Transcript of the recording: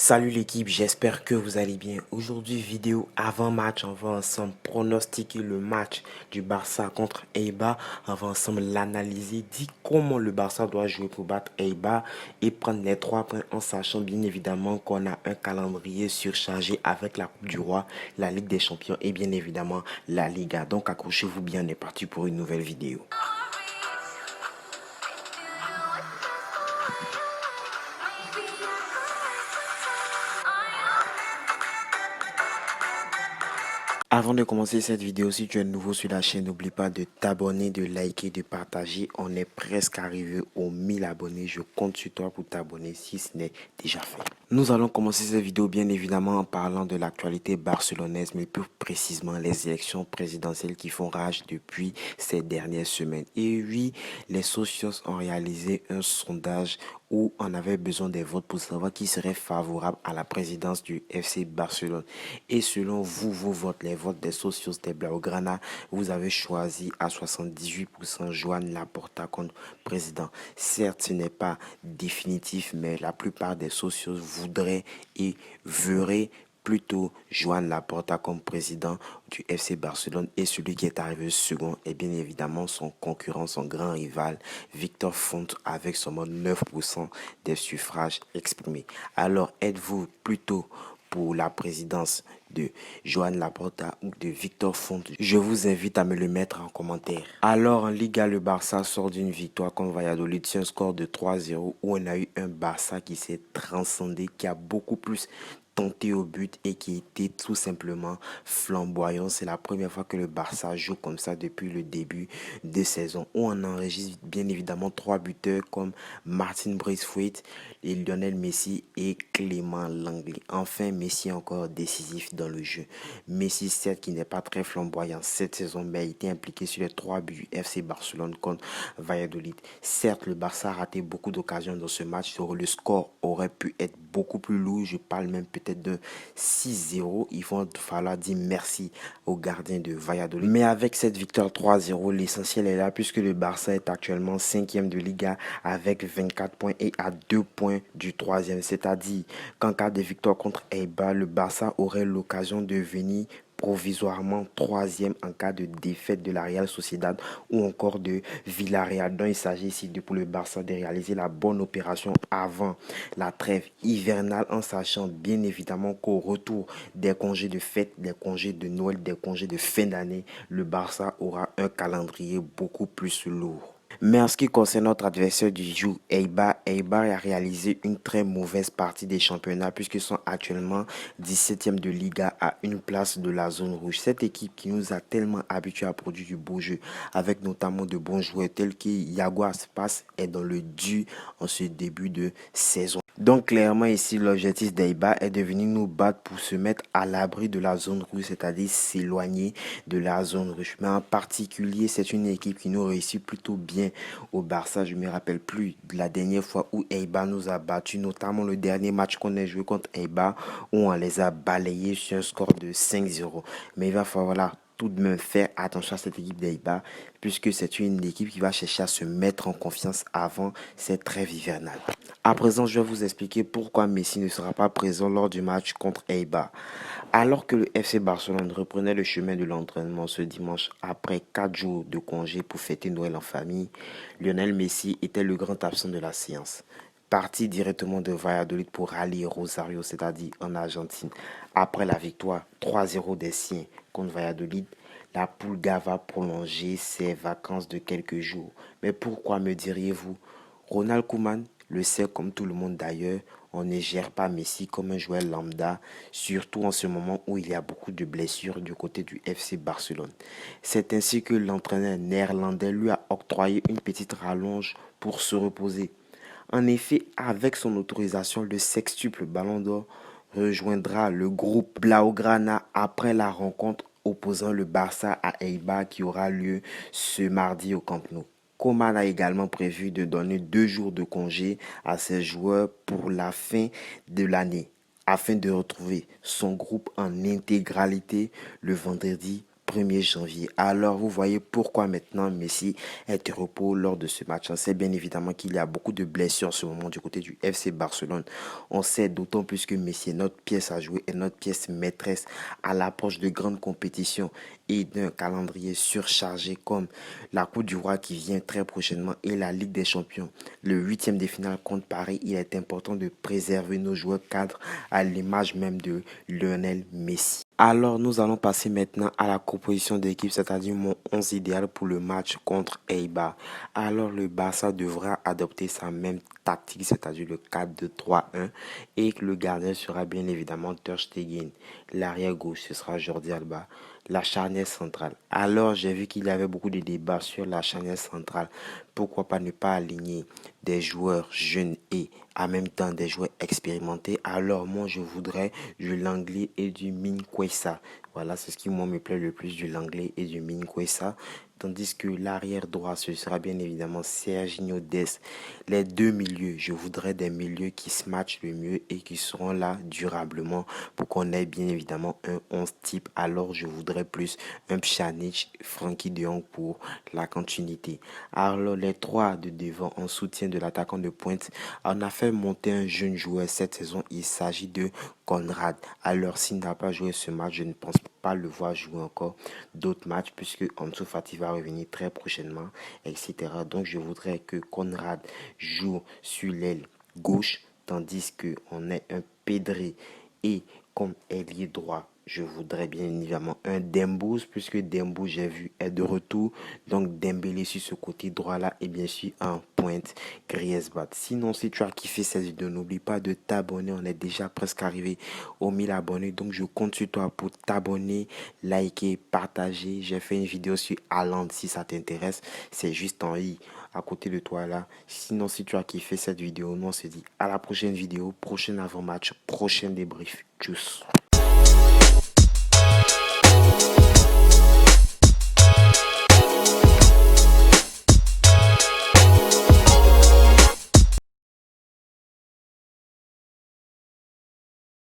Salut l'équipe, j'espère que vous allez bien. Aujourd'hui, vidéo avant-match, on va ensemble pronostiquer le match du Barça contre Eibar. On va ensemble l'analyser, dire comment le Barça doit jouer pour battre Eibar et prendre les 3 points en sachant bien évidemment qu'on a un calendrier surchargé avec la Coupe du Roi, la Ligue des Champions et bien évidemment la Liga. Donc accrochez-vous bien, on est parti pour une nouvelle vidéo. Avant de commencer cette vidéo, si tu es nouveau sur la chaîne, n'oublie pas de t'abonner, de liker, de partager. On est presque arrivé aux 1000 abonnés. Je compte sur toi pour t'abonner si ce n'est déjà fait. Nous allons commencer cette vidéo bien évidemment en parlant de l'actualité barcelonaise, mais plus précisément les élections présidentielles qui font rage depuis ces dernières semaines. Et oui, les socios ont réalisé un sondage où on avait besoin des votes pour savoir qui serait favorable à la présidence du FC Barcelone. Et selon vous, vos votes, les votes des socios des Blaugrana, vous avez choisi à 78% Joan Laporta comme président. Certes, ce n'est pas définitif, mais la plupart des socios voudraient et verraient plutôt Joan Laporta comme président du FC Barcelone, et celui qui est arrivé second est bien évidemment son concurrent, son grand rival, Victor Font, avec seulement 9% des suffrages exprimés. Alors, êtes-vous plutôt pour la présidence de Joan Laporta ou de Victor Font? Je vous invite à me le mettre en commentaire. Alors, en Liga, le Barça sort d'une victoire contre Valladolid sur un score de 3-0 où on a eu un Barça qui s'est transcendé, qui a beaucoup plus tenté au but et qui était tout simplement flamboyant. C'est la première fois que le Barça joue comme ça depuis le début de saison, où on enregistre bien évidemment 3 buteurs comme Martin Braithwaite, et Lionel Messi et Clément Lenglet. Enfin, Messi est encore décisif dans le jeu. Messi, certes, qui n'est pas très flamboyant cette saison, mais a été impliqué sur les 3 buts du FC Barcelone contre Valladolid. Certes, le Barça a raté beaucoup d'occasions dans ce match. Le score aurait pu être beaucoup plus lourd. Je parle même peut-être de 6-0. Il va falloir dire merci aux gardiens de Valladolid. Mais avec cette victoire 3-0, l'essentiel est là puisque le Barça est actuellement 5e de Liga avec 24 points et à 2 points du 3e. C'est-à-dire qu'en cas de victoire contre Eibar, le Barça aurait l'occasion de venir provisoirement 3e en cas de défaite de la Real Sociedad ou encore de Villarreal. Donc il s'agit ici pour le Barça de réaliser la bonne opération avant la trêve hivernale, en sachant bien évidemment qu'au retour des congés de fête, des congés de Noël, des congés de fin d'année, le Barça aura un calendrier beaucoup plus lourd. Mais en ce qui concerne notre adversaire du jour, Eibar a réalisé une très mauvaise partie des championnats puisqu'ils sont actuellement 17e de Liga à une place de la zone rouge. Cette équipe qui nous a tellement habitués à produire du beau jeu, avec notamment de bons joueurs tels que Yago Aspas, est dans le dur en ce début de saison. Donc clairement ici, l'objectif d'Eibar est de venir nous battre pour se mettre à l'abri de la zone rouge, c'est-à-dire s'éloigner de la zone rouge. Mais en particulier, c'est une équipe qui nous réussit plutôt bien au Barça. Je ne me rappelle plus de la dernière fois où Eibar nous a battus, notamment le dernier match qu'on a joué contre Eibar, où on les a balayés sur un score de 5-0. Mais il va falloir tout de même faire attention à cette équipe d'Eibar, puisque c'est une équipe qui va chercher à se mettre en confiance avant cette trêve hivernale. À présent, je vais vous expliquer pourquoi Messi ne sera pas présent lors du match contre Eibar. Alors que le FC Barcelone reprenait le chemin de l'entraînement ce dimanche après 4 jours de congé pour fêter Noël en famille, Lionel Messi était le grand absent de la séance. Parti directement de Valladolid pour rallier Rosario, c'est-à-dire en Argentine, après la victoire 3-0 des siens contre Valladolid, la Pulga va prolonger ses vacances de quelques jours. Mais pourquoi, me diriez-vous? Ronald Koeman le sait comme tout le monde d'ailleurs, on ne gère pas Messi comme un joueur lambda, surtout en ce moment où il y a beaucoup de blessures du côté du FC Barcelone. C'est ainsi que l'entraîneur néerlandais lui a octroyé une petite rallonge pour se reposer. En effet, avec son autorisation, le sextuple Ballon d'Or rejoindra le groupe Blaugrana après la rencontre opposant le Barça à Eibar qui aura lieu ce mardi au Camp Nou. Koeman a également prévu de donner 2 jours de congé à ses joueurs pour la fin de l'année, afin de retrouver son groupe en intégralité le vendredi 1er janvier. Alors, vous voyez pourquoi maintenant Messi est au repos lors de ce match. On sait bien évidemment qu'il y a beaucoup de blessures en ce moment du côté du FC Barcelone. On sait d'autant plus que Messi est notre pièce à jouer et notre pièce maîtresse à l'approche de grandes compétitions et d'un calendrier surchargé comme la Coupe du Roi qui vient très prochainement et la Ligue des Champions. Le huitième de finale contre Paris, il est important de préserver nos joueurs cadres à l'image même de Lionel Messi. Alors, nous allons passer maintenant à la composition d'équipe, c'est-à-dire mon 11 idéal pour le match contre Eibar. Alors, le Barça devra adopter sa même tactique, c'est-à-dire le 4-2-3-1, et le gardien sera bien évidemment Ter Stegen. L'arrière gauche, ce sera Jordi Alba. La charnière centrale. Alors, j'ai vu qu'il y avait beaucoup de débats sur la charnière centrale. Pourquoi pas ne pas aligner des joueurs jeunes et en même temps des joueurs expérimentés? Alors, moi, je voudrais du Langley et du Mingueza. Voilà, c'est ce qui, moi, me plaît le plus, du Langley et du Mingueza. Tandis que l'arrière droit, ce sera bien évidemment Serginho Dest. Les deux milieux, je voudrais des milieux qui se matchent le mieux et qui seront là durablement pour qu'on ait bien évidemment un 11 type. Alors, je voudrais plus un Pjanic, Frenkie de Jong pour la continuité. Alors, les trois de devant en soutien de l'attaquant de pointe, on a fait monter un jeune joueur cette saison. Il s'agit de Conrad. Alors, s'il n'a pas joué ce match, je ne pense pas le voir jouer encore d'autres matchs puisque Ansu Fati va revenir très prochainement, etc. Donc, je voudrais que Conrad joue sur l'aile gauche, tandis qu'on ait un Pedri et comme ailier droit, je voudrais bien évidemment un Dembouz, puisque Dembouz, j'ai vu, est de retour. Donc, Dembélé sur ce côté droit-là et bien sûr en pointe, Griezmann. Sinon, si tu as kiffé cette vidéo, n'oublie pas de t'abonner. On est déjà presque arrivé aux 1000 abonnés. Donc, je compte sur toi pour t'abonner, liker, partager. J'ai fait une vidéo sur Haaland si ça t'intéresse. C'est juste en i à côté de toi là. Sinon, si tu as kiffé cette vidéo, nous on se dit à la prochaine vidéo, prochain avant-match, prochain débrief. Tchuss.